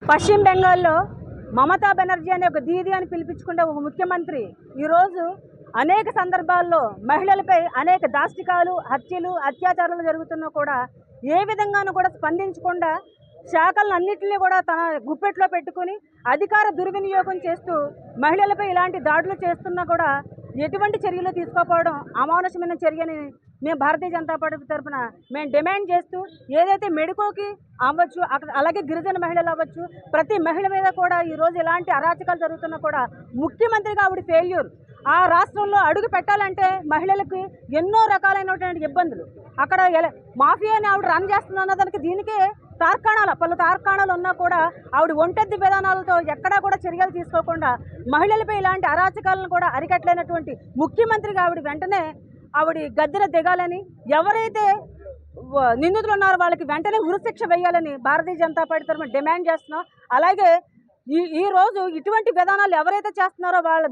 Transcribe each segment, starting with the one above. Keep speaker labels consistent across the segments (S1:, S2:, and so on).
S1: పశ్చిమ బెంగాల్లో మమతా బెనర్జీ అనే ఒక దీది అని పిలిపించుకునే ఒక ముఖ్యమంత్రి ఈరోజు అనేక సందర్భాల్లో మహిళలపై అనేక దాష్టికాలు, హత్యలు, అత్యాచారాలు జరుగుతున్నా కూడా ఏ విధంగానూ కూడా స్పందించకుండా శాఖలన్నింటినీ కూడా తన గుప్పెట్లో పెట్టుకుని అధికార దుర్వినియోగం చేస్తూ మహిళలపై ఇలాంటి దాడులు చేస్తున్నా కూడా ఎటువంటి చర్యలు తీసుకోకపోవడం అమానుషమైన చర్యని మేము భారతీయ జనతా పార్టీ తరఫున మేము డిమాండ్ చేస్తూ, ఏదైతే మెడికోకి అవ్వచ్చు, అక్కడ అలాగే గిరిజన మహిళలు అవ్వచ్చు, ప్రతి మహిళ మీద కూడా ఈరోజు ఇలాంటి అరాచకాలు జరుగుతున్నా కూడా ముఖ్యమంత్రిగా ఆవిడ ఫెయిల్యూర్. ఆ రాష్ట్రంలో అడుగు పెట్టాలంటే మహిళలకు ఎన్నో రకాలైనటువంటి ఇబ్బందులు, అక్కడ మాఫియాని ఆవిడ రన్ చేస్తున్న దానికి దీనికే పలు తార్కాణాలు ఉన్నా కూడా ఆవిడ ఒంటెద్ది విధానాలతో ఎక్కడా కూడా చర్యలు తీసుకోకుండా మహిళలపై ఇలాంటి అరాచకాలను కూడా అరికట్టలేనటువంటి ముఖ్యమంత్రిగా ఆవిడ వెంటనే ఆవిడ గద్దెన దిగాలని, ఎవరైతే నిందితులు ఉన్నారో వాళ్ళకి వెంటనే ఉరిశిక్ష వేయాలని భారతీయ జనతా పార్టీ తరఫున డిమాండ్ చేస్తున్నాం. అలాగే ఈ రోజు ఇటువంటి విధానాలు ఎవరైతే చేస్తున్నారో వాళ్ళ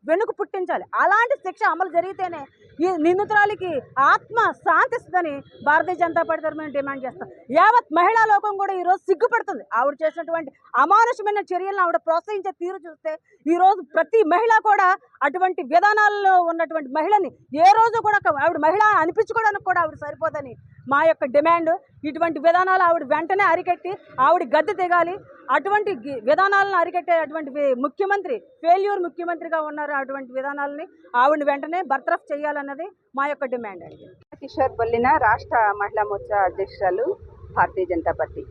S1: వెన్నుకు పుట్టించాలి. అలాంటి శిక్ష అమలు జరిగితేనే ఈ నిందితురాలికి ఆత్మ శాంతిస్తుందని భారతీయ జనతా పార్టీ తరఫున డిమాండ్ చేస్తాం. యావత్ మహిళా లోకం కూడా ఈరోజు సిగ్గుపడుతుంది. ఆవిడ చేసినటువంటి అమానుషమైన చర్యలను ఆవిడ ప్రోత్సహించే తీరు చూస్తే ఈరోజు ప్రతి మహిళ కూడా అటువంటి విధానాల్లో ఉన్నటువంటి మహిళని ఏ రోజు కూడా ఆవిడ మహిళ అనిపించుకోవడానికి కూడా ఆవిడ సరిపోదని మా యొక్క డిమాండ్. ఇటువంటి విధానాలు ఆవిడ వెంటనే అరికట్టి ఆవిడ గద్దె దిగాలి. అటువంటి విధానాలను అరికట్టే అటువంటి ముఖ్యమంత్రి ఫెయిల్యూర్ ముఖ్యమంత్రిగా ఉన్నారు. అటువంటి విధానాలని ఆవిడని వెంటనే బర్తరఫ్ చేయాలన్నది మా యొక్క డిమాండ్ అండి.
S2: కిషోర్ బొల్లిన రాష్ట్ర మహిళా మోర్చా అధ్యక్షురాలు భారతీయ జనతా పార్టీ.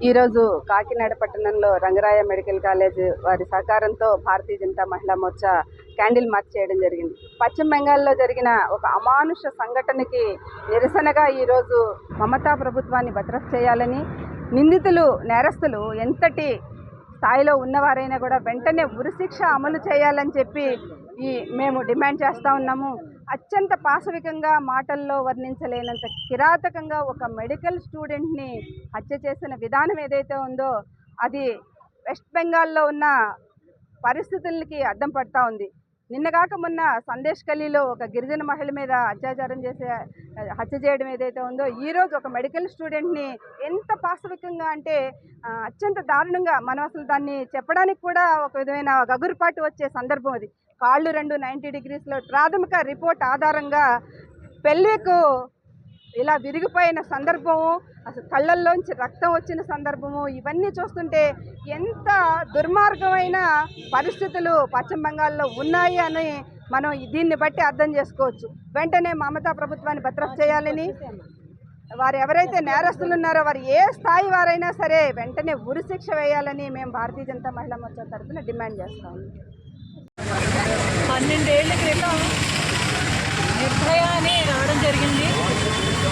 S2: ఈరోజు కాకినాడ పట్టణంలో రంగరాయ మెడికల్ కాలేజ్ వారి సహకారంతో భారతీయ జనతా మహిళా మోర్చా క్యాండిల్ మార్చ్ చేయడం జరిగింది. పశ్చిమ బెంగాల్లో జరిగిన ఒక అమానుష సంఘటనకి నిరసనగా ఈరోజు మమతా ప్రభుత్వాన్ని బర్తరఫ్ చేయాలని, నిందితులు నేరస్తులు ఎంతటి స్థాయిలో ఉన్నవారైనా కూడా వెంటనే ఉరిశిక్ష అమలు చేయాలని చెప్పి మేము డిమాండ్ చేస్తూ ఉన్నాము. అత్యంత పాశవికంగా మాటల్లో వర్ణించలేనంత కిరాతకంగా ఒక మెడికల్ స్టూడెంట్ని హత్య చేసిన విధానం ఏదైతే ఉందో అది వెస్ట్ బెంగాల్లో ఉన్న పరిస్థితులకి అద్దం పడతా ఉంది. నిన్నగాక మొన్న సందేశ్ ఖలీలో ఒక గిరిజన మహిళ మీద హత్య చేయడం ఏదైతే ఉందో, ఈరోజు ఒక మెడికల్ స్టూడెంట్ని ఎంత పాశవికంగా అంటే అత్యంత దారుణంగా మనం అసలు దాన్ని చెప్పడానికి కూడా ఒక విధమైన గగురుపాటు వచ్చే సందర్భం అది. కాళ్ళు 90 డిగ్రీస్లో ప్రాథమిక రిపోర్ట్ ఆధారంగా పెళ్ళికు ఇలా విరిగిపోయిన సందర్భము, అసలు కళ్ళల్లోంచి రక్తం వచ్చిన సందర్భము, ఇవన్నీ చూస్తుంటే ఎంత దుర్మార్గమైన పరిస్థితులు పశ్చిమ బెంగాల్లో ఉన్నాయి అని మనం దీన్ని బట్టి అర్థం చేసుకోవచ్చు. వెంటనే మమతా ప్రభుత్వాన్ని బర్తరఫ్ చేయాలని, వారు ఎవరైతే నేరస్తులు ఉన్నారో వారు ఏ స్థాయి వారైనా సరే వెంటనే ఉరిశిక్ష వేయాలని మేము భారతీయ జనతా మహిళా మోర్చా తరఫున డిమాండ్ చేస్తాము.
S3: 12 ఏళ్ల క్రితం నిర్భయ అని రావడం జరిగింది.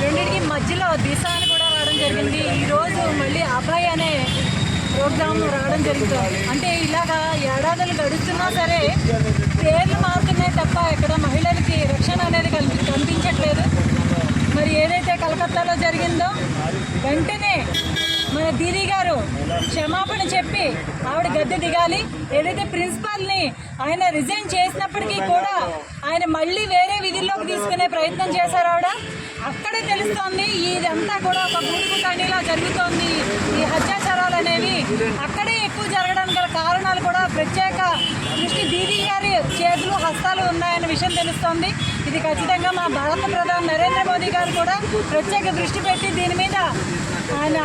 S3: రెండింటికి మధ్యలో దిశ అని కూడా రావడం జరిగింది. ఈరోజు మళ్ళీ అభయ్ అనే ప్రోగ్రామ్ రావడం జరుగుతుంది. అంటే ఇలాగా ఏడాదులు గడుస్తున్నా సరే పేర్లు మారుతున్నాయి తప్ప ఇక్కడ మహిళలకి రక్షణ అనేది కనిపించట్లేదు. మరి ఏదైతే కలకత్తాలో జరిగిందో వెంటనే మన దీదీ గారు క్షమాపణ చెప్పి ఆవిడ గద్దె దిగాలి. ఏదైతే ప్రిన్సిపాల్ని ఆయన రిజైన్ చేసినప్పటికీ కూడా ఆయన మళ్ళీ వేరే విధుల్లోకి తీసుకునే ప్రయత్నం చేశారు ఆవిడ. అక్కడే తెలుస్తోంది ఇదంతా కూడా ఒక గూడుగుట్టనిలా జరుగుతోంది. ఈ అత్యాచారాలు అనేవి అక్కడే ఎక్కువ జరగడానికి గల కారణాలు కూడా ప్రత్యేక దృష్టి దీదీ గారి చేతులు హస్తాలు ఉన్నాయన్న విషయం తెలుస్తోంది. ఇది ఖచ్చితంగా మా భారత ప్రధాని నరేంద్ర మోదీ గారు కూడా ప్రత్యేక దృష్టి పెట్టి దీని మీద ఆయన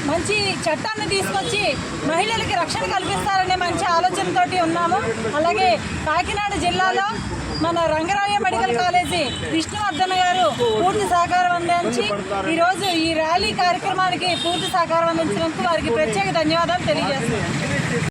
S3: మంచి చట్టాన్ని తీసుకొచ్చి మహిళలకి రక్షణ కల్పిస్తారనే మంచి ఆలోచనతోటి ఉన్నాము. అలాగే కాకినాడ జిల్లాలో మన రంగరాయ మెడికల్ కాలేజీ విష్ణువర్ధన్ గారు పూర్తి సహకారం అందించి ఈరోజు ఈ ర్యాలీ కార్యక్రమానికి పూర్తి సహకారం అందించినందుకు వారికి ప్రత్యేక ధన్యవాదాలు తెలియజేస్తున్నాను.